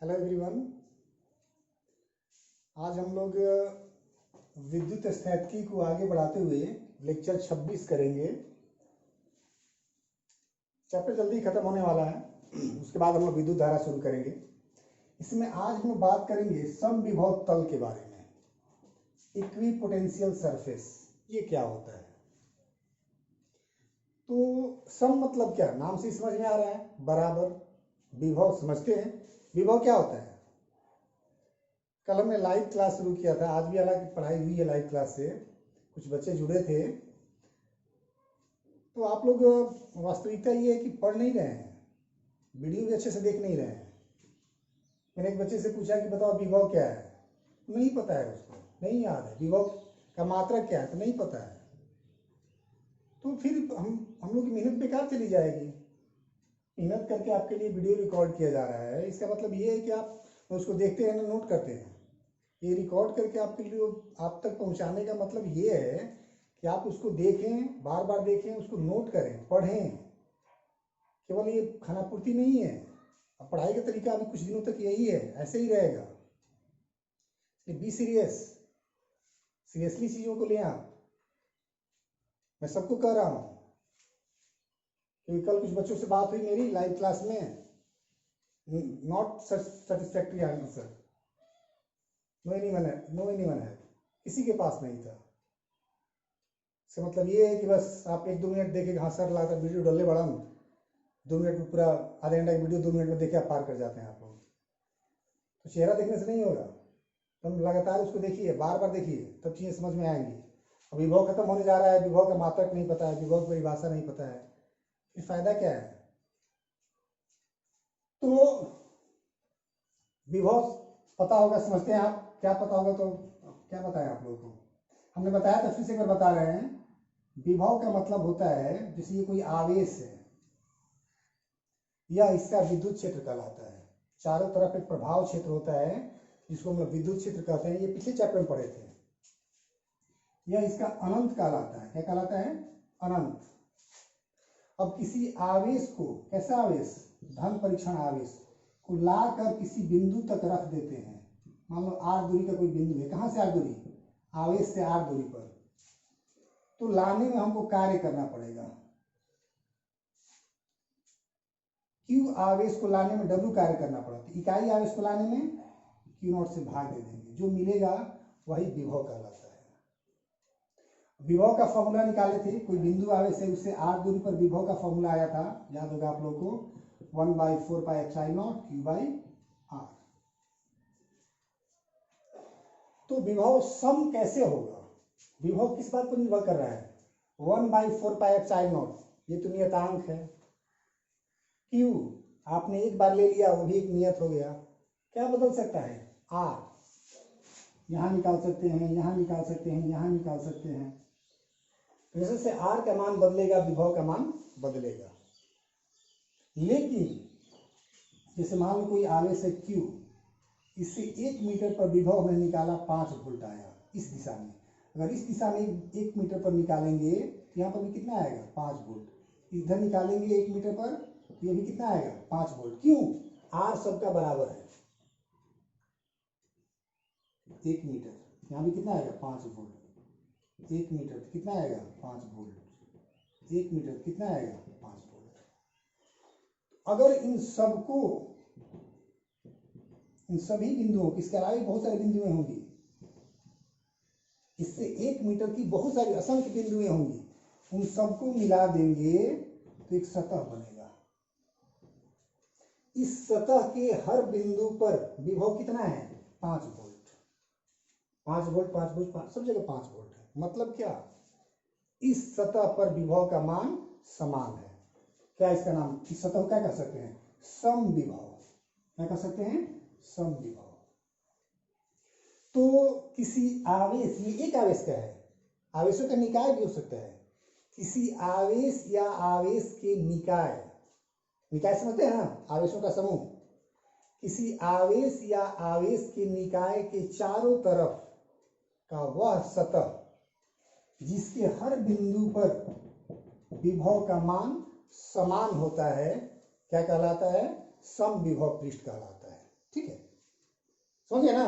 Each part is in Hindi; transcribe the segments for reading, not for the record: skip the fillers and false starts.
Hello everyone. आज हम लोग विद्युत स्थैतिकी को आगे बढ़ाते हुए लेक्चर 26 करेंगे। चैप्टर जल्दी खत्म होने वाला है, उसके बाद हम लोग विद्युत धारा शुरू करेंगे। इसमें आज हम लोग बात करेंगे समविभव तल के बारे में। इक्विपोटेंशियल सरफेस, ये क्या होता है? तो सम मतलब क्या? नाम से समझ में आ रहा है, बराबर। विभव समझते हैं, विभव क्या होता है? कल हमने लाइव क्लास शुरू किया था, आज भी हालांकि पढ़ाई हुई है लाइव क्लास से, कुछ बच्चे जुड़े थे। तो आप लोग वास्तविकता ये है कि पढ़ नहीं रहे हैं, वीडियो भी अच्छे से देख नहीं रहे हैं। मैंने एक बच्चे से पूछा कि बताओ विभव क्या है, नहीं पता है, उसको नहीं याद है। विभव का मात्रा क्या है, तो नहीं पता है। तो फिर हम लोग की मेहनत बेकार चली जाएगी। मेहनत करके आपके लिए वीडियो रिकॉर्ड किया जा रहा है, इसका मतलब ये है कि आप उसको देखते हैं ना, नोट करते हैं। ये रिकॉर्ड करके आपके लिए आप तक पहुंचाने का मतलब ये है कि आप उसको देखें, बार बार देखें, उसको नोट करें, पढ़ें। केवल ये खानापूर्ति नहीं है। अब पढ़ाई का तरीका अभी कुछ दिनों तक यही है, ऐसे ही रहेगा। बी सीरियस, सीरियसली चीज़ों को लें आप। मैं सबको कह रहा हूँ, क्योंकि कल कुछ बच्चों से बात हुई मेरी लाइव क्लास में, not satisfactory answer, no anyone है, किसी के पास नहीं था। इसका मतलब ये है कि बस आप 1-2 मिनट देखें, हाँ सर लाकर वीडियो डले बड़ा 2 मिनट में, पूरा आधे घंटे की वीडियो 2 मिनट में देखे आप पार कर जाते हैं आप लोग। तो चेहरा देखने से नहीं होगा, तुम लगातार उसको देखिए, बार बार देखिए, तब चीज़ें समझ में आएंगी। अब विभव खत्म होने जा रहा है, विभव का मात्रक नहीं पता है, विभव की परिभाषा नहीं पता है, फिर फायदा क्या है? तो विभव पता होगा, समझते हैं आप, क्या पता होगा? तो क्या बताएं आप लोगों को? हमने बताया था, फिर से एक बार बता रहे हैं। विभव का मतलब होता है जैसे ये कोई आवेश है, यह इसका विद्युत क्षेत्र कहलाता है। चारों तरफ एक प्रभाव क्षेत्र होता है जिसको हम लोग विद्युत क्षेत्र कहते हैं। ये पिछले चैप्टर में पढ़े थे। यह इसका अनंत कहलाता है। क्या कहलाता है? अनंत। अब किसी आवेश को, कैसा आवेश? धन परीक्षण आवेश को लाकर किसी बिंदु तक रख देते हैं। मान लो r दूरी का कोई बिंदु है। कहाँ से r दूरी? आवेश से r दूरी पर। तो लाने में हमको कार्य करना पड़ेगा। Q आवेश को लाने में W कार्य करना पड़ा, तो इकाई आवेश को लाने में Q0 से भाग दे देंगे, जो मिलेगा वही विभव कहलाता है। विभव का फॉर्मूला निकाले थे, कोई बिंदु आवेश है, उससे r दूरी पर विभव का फॉर्मूला आया था, याद होगा आप लोगों को, 1/4πε0 Q/r। तो विभव सम कैसे होगा? विभव किस बात पर निर्भर कर रहा है? 1/4πε0, ये तो नियतांक है। Q आपने एक बार ले लिया, वो भी एक नियत हो गया। क्या बदल सकता है? R यहाँ निकाल सकते हैं, यहाँ निकाल सकते हैं, यहाँ निकाल सकते हैं। जैसे से R का मान बदलेगा, विभव का मान बदलेगा। लेकिन जैसे मान लो कोई आवेश है Q, इससे 1 मीटर पर विभव हमने निकाला, 5 वोल्ट आया इस दिशा में। अगर इस दिशा में 1 मीटर पर निकालेंगे तो यहाँ पर भी कितना आएगा? 5 वोल्ट। इधर निकालेंगे 1 मीटर पर, ये भी कितना आएगा? 5 वोल्ट। क्यों? R सबका बराबर है। 1 मीटर, यहाँ भी कितना आएगा? 5 वोल्ट। 1 मीटर कितना आएगा? 5 वोल्ट। 1 मीटर कितना आएगा? 5 वोल्ट। अगर इन सबको, इन सभी बिंदुओं, इसके अलावा बहुत सारी बिंदुएं होंगी, इससे 1 मीटर की बहुत सारी असंख्य बिंदुएं होंगी, उन सबको मिला देंगे तो एक सतह बनेगा। इस सतह के हर बिंदु पर विभव कितना है? 5 वोल्ट। 5 वोल्ट, 5 वोल्ट, 5, सब जगह 5 वोल्ट है। मतलब क्या? इस सतह पर विभव का मान समान है। क्या इसका नाम, इस सतह को क्या कह सकते हैं? समविभव। क्या कह सकते हैं? समविभव। तो किसी आवेश, ये एक आवेश का है, आवेशों का निकाय भी हो सकता है। किसी आवेश या आवेश के निकाय, निकाय समझते हैं ना, आवेशों का समूह। किसी आवेश या आवेश के निकाय के चारों तरफ का वह सतह जिसके हर बिंदु पर विभव का मान समान होता है, क्या कहलाता है? समविभव पृष्ठ कहलाता है। ठीक है, समझे ना।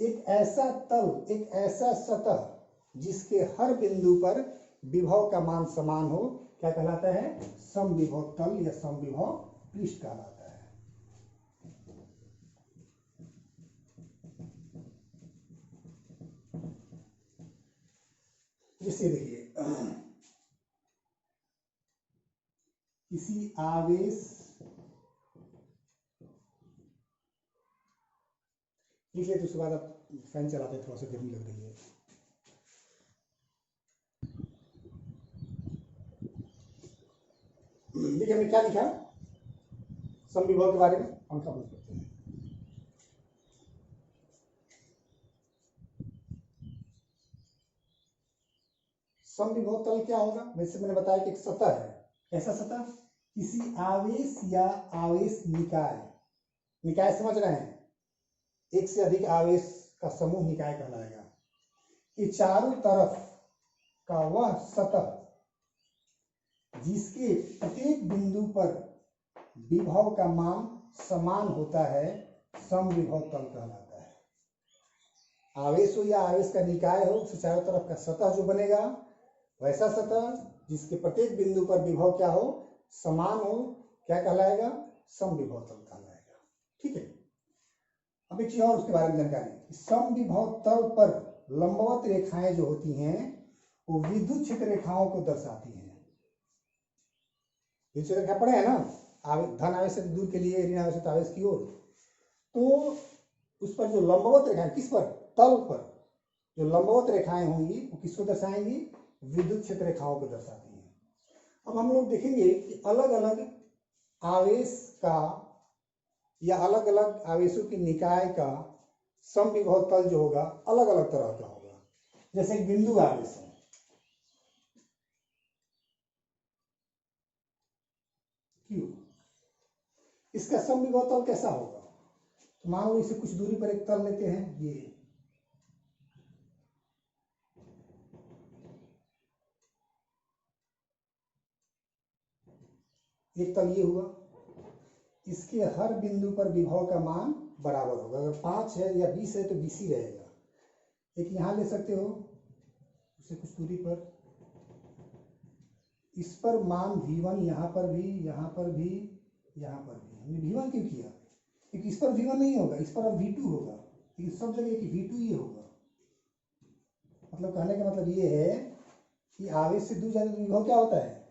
एक ऐसा तल, एक ऐसा सतह जिसके हर बिंदु पर विभव का मान समान हो, क्या कहलाता है? समविभव तल या समविभव पृष्ठ कहलाता है। जैसे देखिए, किसी आवेश, इसलिए तो उसके बाद आप फैन चलाते हैं, थोड़ा सा गर्मी लग रही है। देखिए हमने क्या लिखा समविभव के बारे में, पंखा बंद करते हैं। समविभव तल क्या होगा? वैसे मैंने बताया कि एक सतह है, कैसा सतह? किसी आवेश या आवेश निकाय, निकाय समझ रहे हैं, एक से अधिक आवेश का समूह निकाय कहलाएगा। ये चारों तरफ का वह सतह जिसके प्रत्येक बिंदु पर विभव का मान समान होता है, समविभव तल कहलाता है। आवेश हो या आवेश का निकाय हो, उसके चारों तरफ का सतह जो बनेगा, वैसा सतह जिसके प्रत्येक बिंदु पर विभव क्या हो? समान हो, क्या कहलाएगा? समविभव तल कहलाएगा। ठीक है, अब एक चीज और उसके बारे में जानकारी, समविभव तल पर लंबवत रेखाएं जो होती हैं वो विद्युत क्षेत्र रेखाओं को दर्शाती हैं। विद्युत क्षेत्र रेखा पढ़े हैं ना, धन आवेश से दूर के लिए, ऋण आवेश से आवेश की ओर। तो उस पर जो लंबवत रेखाएं, किस पर? तल पर जो लंबवत रेखाएं होंगी वो किसको दर्शाएंगी? विद्युत क्षेत्र रेखाओं को दर्शाती हैं। अब हम लोग देखेंगे कि अलग अलग आवेश का या अलग अलग आवेशों की निकाय का समविभव तल जो होगा अलग अलग तरह का होगा। जैसे एक बिंदु आवेश है, क्यों, इसका समविभव तल कैसा होगा? तो मान लो इसे कुछ दूरी पर एक तल लेते हैं, ये एक तल ये हुआ, इसके हर बिंदु पर विभव का मान बराबर होगा। अगर 5 है या 20 है तो 20 ही रहेगा। एक यहां ले सकते हो, उसे कुछ दूरी पर, इस पर मान V1 यहाँ पर भी, यहाँ पर भी, यहाँ पर भी। हमने V1 क्यों किया? क्योंकि इस पर V1 नहीं होगा, इस पर अब V2 होगा, लेकिन सब जगह कि V2 ही होगा। मतलब कहने का मतलब ये है कि आवेश से दूर जाने पर विभव क्या होता है?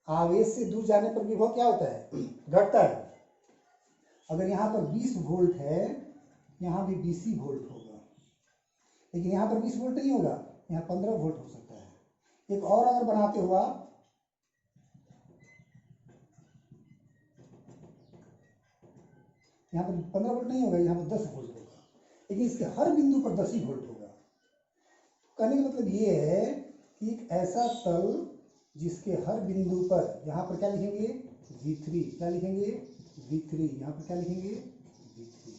आवेश से दूर जाने पर विभव क्या होता है? घटता है। अगर यहाँ पर 20 वोल्ट है, यहाँ भी 20 ही वोल्ट होगा, लेकिन यहाँ पर 20 वोल्ट नहीं होगा, यहाँ 15 वोल्ट हो सकता है। एक और अगर बनाते हो आप, यहाँ पर 15 वोल्ट नहीं होगा, यहाँ पर 10 वोल्ट होगा, लेकिन इसके हर बिंदु पर 10 ही वोल्ट होगा। कहने का मतलब ये है कि एक ऐसा तल जिसके हर बिंदु पर, यहाँ पर क्या लिखेंगे? V3, क्या लिखेंगे? V3, यहाँ पर क्या लिखेंगे? V3।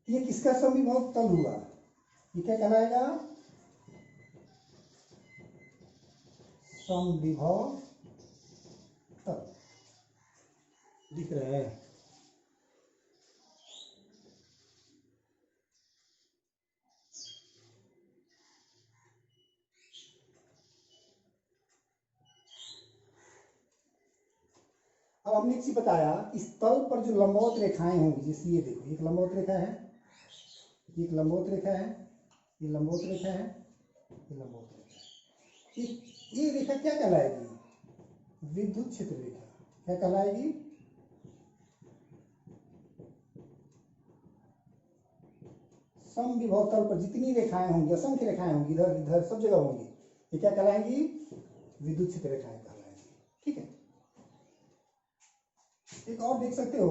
ये किसका समविभव तल हुआ? ये क्या कहलाएगा? समविभव तल। दिख रहा है? अब हमने एक चीज बताया, इस तल पर जो लंबवत रेखाएं होंगी, जैसे ये देखो, एक लंबवत रेखा है, एक लंबवत रेखा है, ये लंबवत रेखा है, ये लंबवत रेखा है। ये रेखा क्या कहलाएगी? विद्युत क्षेत्र रेखा। क्या कहलाएगी? समविभव तल पर जितनी रेखाएं होंगी, असंख्य रेखाएं होंगी, इधर इधर सब जगह होंगी, ये क्या कहलाएंगी? विद्युत क्षेत्र रेखाएं कहलाएंगी। ठीक है, एक और देख सकते हो,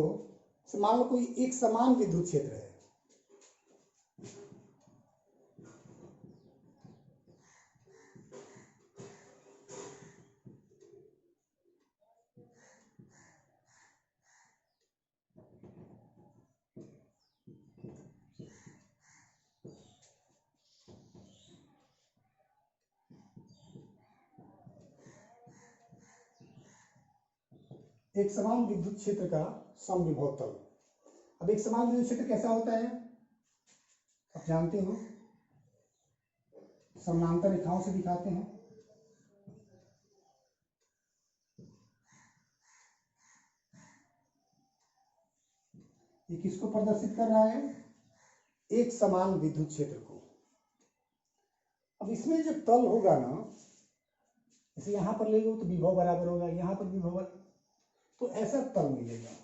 मान लो कोई एक समान विद्युत क्षेत्र है, एक समान विद्युत क्षेत्र का समविभव तल। अब एक समान विद्युत क्षेत्र कैसा होता है आप जानते हो, समानांतर रेखाओं से दिखाते हैं। ये किसको प्रदर्शित कर रहा है, एक समान विद्युत क्षेत्र को। अब इसमें जो तल होगा ना, जैसे यहां पर ले लो तो विभव बराबर होगा, यहां पर विभव, तो ऐसा तल मिलेगा।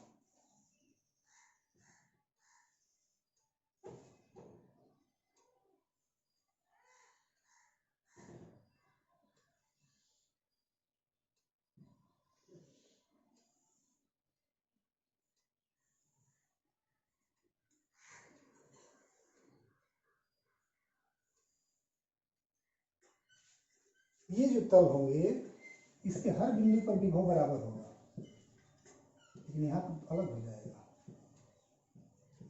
ये जो तल होंगे इसके हर बिंदु पर विभव बराबर होगा, लेकिन यहाँ पर अलग हो जाएगा,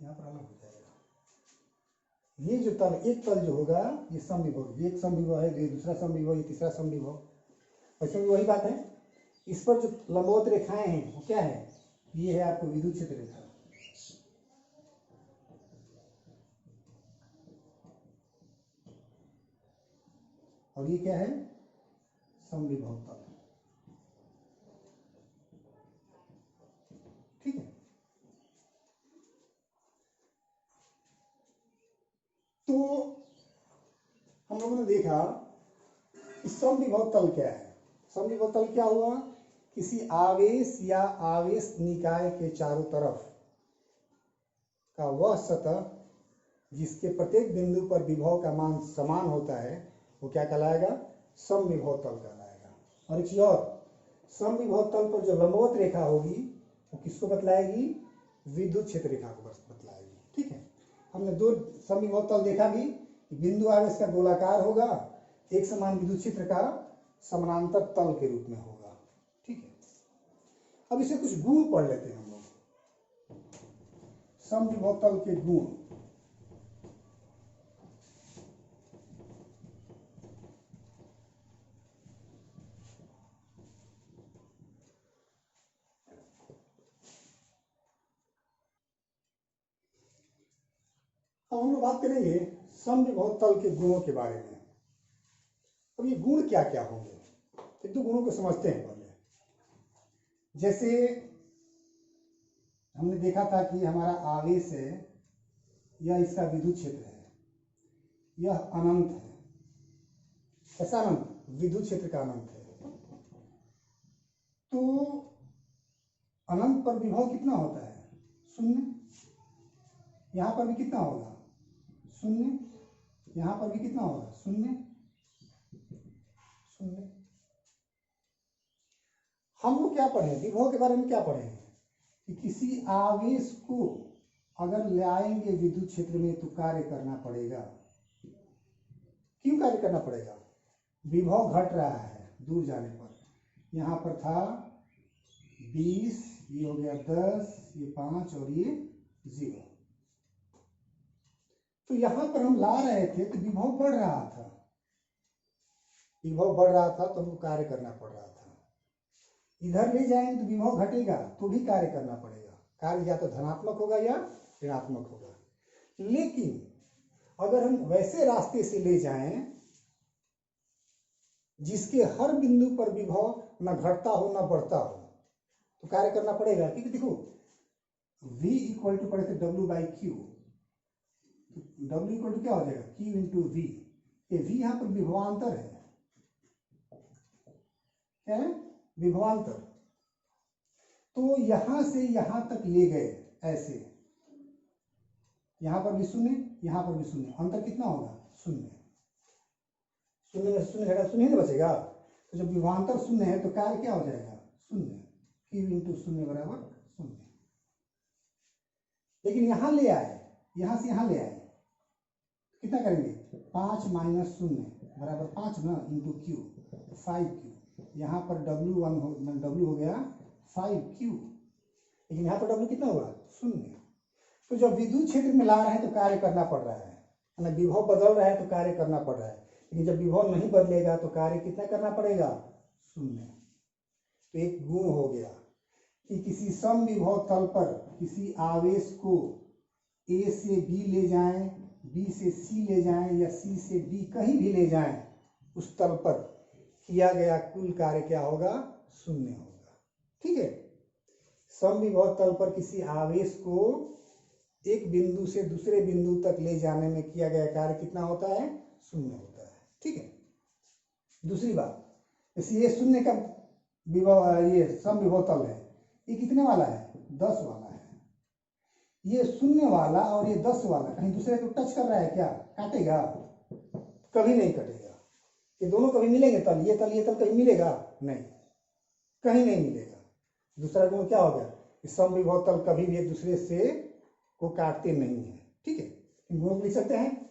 यहाँ पर अलग हो जाएगा। ये जो तल, एक तल जो होगा ये समविभव, ये एक समविभव है, ये दूसरा समविभव, ये तीसरा समविभव। वैसे भी वही बात है, इस पर जो लंबवत रेखाएं हैं वो क्या है, ये है आपको विद्युत क्षेत्र रेखा। और ये क्या है, समविभव तल। ठीक है, तो हम लोगों ने देखा कि समविभव तल क्या है। समविभव तल क्या हुआ, किसी आवेश या आवेश निकाय के चारों तरफ का वह सतह जिसके प्रत्येक बिंदु पर विभव का मान समान होता है वो क्या कहलाएगा, समविभव तल कहलाएगा। और एक चीज और, समविभव तल पर जो लंबवत रेखा होगी वो किसको बतलाएगी, विद्युत क्षेत्र रेखा को बतलाएगी। ठीक है, हमने दो समविभव तल देखा भी, बिंदु आवेश का गोलाकार होगा, एक समान विद्युत क्षेत्र का समानांतर तल के रूप में होगा। ठीक है, अब इसे कुछ गुण पढ़ लेते हैं हम लोग, समविभव तल के गुण। अब हम लोग बात करेंगे समविभव तल के गुणों के बारे में। अब ये गुण क्या क्या होंगे, एक दो गुणों को समझते हैं पहले। जैसे हमने देखा था कि हमारा आवेश है, यह इसका विद्युत क्षेत्र है, यह अनंत है। कैसा अनंत, विद्युत क्षेत्र का अनंत है। तो अनंत पर विभव कितना होता है, शून्य। यहां पर भी कितना होगा, शून्य। यहां पर भी कितना होगा, शून्य शून्य। हम लोग क्या पढ़े, विभव के बारे में क्या पढ़े हैं कि किसी आवेश को अगर ले आएंगे विद्युत क्षेत्र में तो कार्य करना पड़ेगा। क्यों कार्य करना पड़ेगा, विभव घट रहा है दूर जाने पर। यहां पर था 20, ये हो गया 10, ये 5 और ये 0। तो यहां पर हम ला रहे थे तो विभव बढ़ रहा था, विभव बढ़ रहा था तो हमको कार्य करना पड़ रहा था। इधर ले जाएंगे तो विभव घटेगा तो भी कार्य करना पड़ेगा, कार्य या तो धनात्मक होगा या ऋणात्मक होगा। लेकिन अगर हम वैसे रास्ते से ले जाएं जिसके हर बिंदु पर विभव न घटता हो न बढ़ता हो तो कार्य करना पड़ेगा। क्योंकि देखो V इक्वल टू पड़े थे W/Q, W इक्वल टू क्या हो जाएगा, Q इंटू V। ये V यहाँ पर विभवांतर है, क्या है, विभवांतर। तो यहां से यहां तक ले गए ऐसे, यहां पर भी शून्य, यहां पर भी शून्य, अंतर कितना होगा, शून्य। शून्य में शून्य घटा शून्य नहीं बचेगा, तो जब विभवांतर शून्य है तो कार्य क्या हो जाएगा, शून्य। Q इंटू शून्य बराबर शून्य। लेकिन यहां ले आए, यहां से यहां ले आए, कितना करेंगे, 5 माइनस शून्य बराबर 5 ना, इंटू Q 5Q। यहाँ पर W हो गया 5Q, लेकिन यहाँ पर W कितना होगा, शून्य। तो जब विद्युत क्षेत्र में ला रहे हैं तो कार्य करना पड़ रहा है ना, विभव बदल रहा है तो कार्य करना पड़ रहा है। लेकिन जब विभव नहीं बदलेगा तो कार्य कितना करना पड़ेगा, शून्य। तो एक गुण हो गया। कि किसी समविभव तल पर किसी आवेश को A से B ले जाएं, B से C ले जाएं या C से D कहीं भी ले जाएं, उस तल पर किया गया कुल कार्य क्या होगा? शून्य होगा। ठीक है, समविभव तल पर किसी आवेश को एक बिंदु से दूसरे बिंदु तक ले जाने में किया गया कार्य कितना होता है? शून्य होता है। ठीक है, दूसरी बात, जैसे ये शून्य का विभव, ये समविभव तल है, ये कितने वाला है? 10 वाला है। ये शून्य वाला और ये 10 वाला कहीं दूसरे को टच कर रहा है क्या? काटेगा? कभी नहीं कटेगा। ये दोनों कभी मिलेंगे तल, ये तल ये तल कहीं मिलेगा? नहीं, कहीं नहीं मिलेगा। दूसरा गुण क्या हो गया? समविभव तल कभी भी एक दूसरे से को काटते नहीं है। ठीक है, इन गुणों को लिख सकते हैं।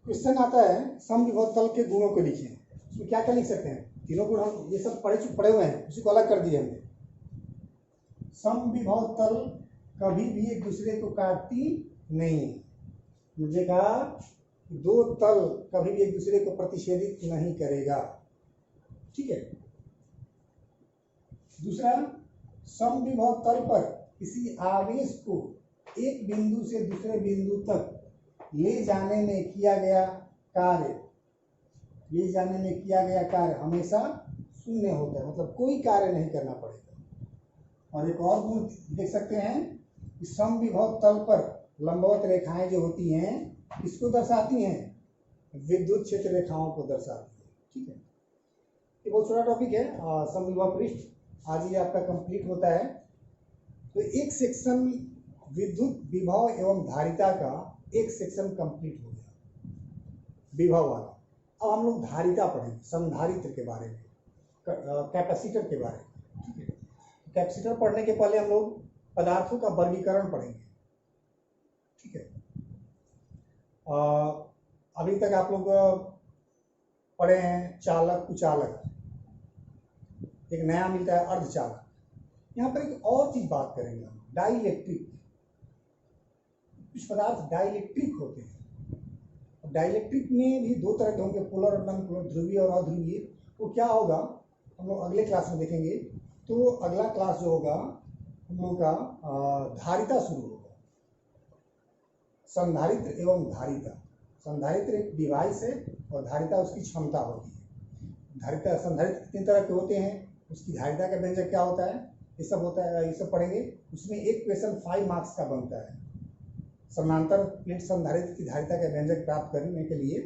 क्वेश्चन आता है समविभव तल के गुणों को लिखिए। इसमें क्या क्या लिख सकते हैं? तीनों गुण हम ये सब पढ़े हुए हैं, उसी को अलग कर दिए हमने। समविभव तल कभी भी एक दूसरे को काटती नहीं है। मुझे कहा दो तल कभी भी एक दूसरे को प्रतिच्छेदित नहीं करेगा। ठीक है, दूसरा, समविभव तल पर किसी आवेश को एक बिंदु से दूसरे बिंदु तक ले जाने में किया गया कार्य हमेशा शून्य होता है, मतलब कोई कार्य नहीं करना पड़ेगा। और एक और गुण देख सकते हैं कि समविभव तल पर लंबवत रेखाएं जो होती हैं किसको दर्शाती हैं? विद्युत क्षेत्र रेखाओं को दर्शाती है। ठीक है, ये बहुत छोटा टॉपिक है, समविभव पृष्ठ। आज ये आपका कंप्लीट होता है। तो एक सेक्शन विद्युत विभव एवं धारिता का एक सेक्शन कंप्लीट हो गया, विभव वाला। अब हम लोग धारिता पढ़ेंगे, संधारित्र के बारे में, कैपेसिटर के बारे में। ठीक है, कैपेसिटर पढ़ने के पहले हम लोग पदार्थों का वर्गीकरण पढ़ेंगे। ठीक है, अभी तक आप लोग पढ़े हैं चालक, कुचालक, एक नया मिलता है अर्धचालक। यहाँ पर एक और चीज बात करेंगे हम, डाइलेक्ट्रिक। कुछ पदार्थ डाइलेक्ट्रिक होते हैं। डाइलेक्ट्रिक में भी दो तरह के होंगे, पोलर और नॉन पोलर, ध्रुवीय और अध्रुवीय। तो क्या होगा हम लोग अगले क्लास में देखेंगे। तो अगला क्लास जो होगा हम लोगों का धारिता शुरू होगा, संधारित्र एवं धारिता। संधारित्र एक डिवाइस है और धारिता उसकी क्षमता होती है। धारिता संधारित्र कितने तरह के होते हैं, उसकी धारिता का व्यंजक क्या होता है, ये सब होता है, ये सब पढ़ेंगे। उसमें एक क्वेश्चन 5 मार्क्स का बनता है, समानांतर प्लेट संधारित्र की धारिता का व्यंजक प्राप्त करने के लिए।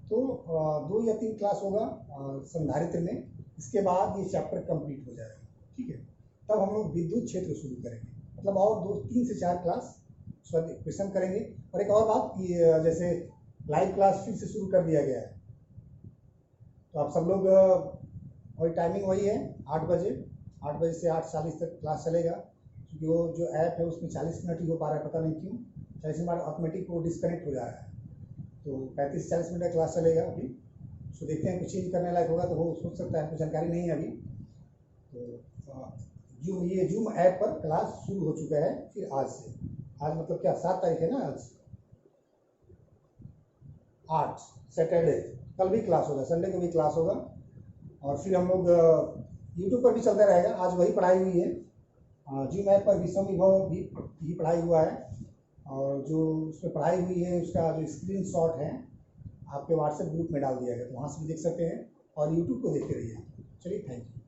तो 2 या 3 क्लास होगा संधारित्र में, इसके बाद ये चैप्टर कंप्लीट हो जाएगा। ठीक है, तब हम लोग विद्युत क्षेत्र शुरू करेंगे, मतलब और 3 से 4 क्लास क्वेश्चन करेंगे। और एक और बात, ये जैसे लाइव क्लास फिर से शुरू कर दिया गया है, तो आप सब लोग वही टाइमिंग वही है, 8 बजे से 8:40 तक क्लास चलेगा। क्योंकि वो जो ऐप है उसमें 40 मिनट ही हो पा रहा है, पता नहीं क्यों 40 मिनट ऑटोमेटिक वो डिस्कनेक्ट हो जा रहा है। तो 35-40 मिनट का क्लास चलेगा अभी। तो देखते हैं कुछ चेंज करने लायक होगा तो वो सोच सकता है, कुछ जानकारी नहीं है अभी। तो ये जूम ऐप पर क्लास शुरू हो चुका है फिर आज से। आज मतलब क्या 7 तारीख है ना, आज 8 सैटरडे, कल भी क्लास होगा, संडे को भी क्लास होगा। और फिर हम लोग यूट्यूब पर भी चलता रहेगा। आज वही पढ़ाई हुई है, जूम ऐप पर भी समविभव भी पढ़ाई हुआ है। और जो उसमें पढ़ाई हुई है उसका जो स्क्रीनशॉट है आपके व्हाट्सएप ग्रुप में डाल दिया गया, तो वहाँ से भी देख सकते हैं और यूट्यूब को देखते रहिए। चलिए, थैंक यू।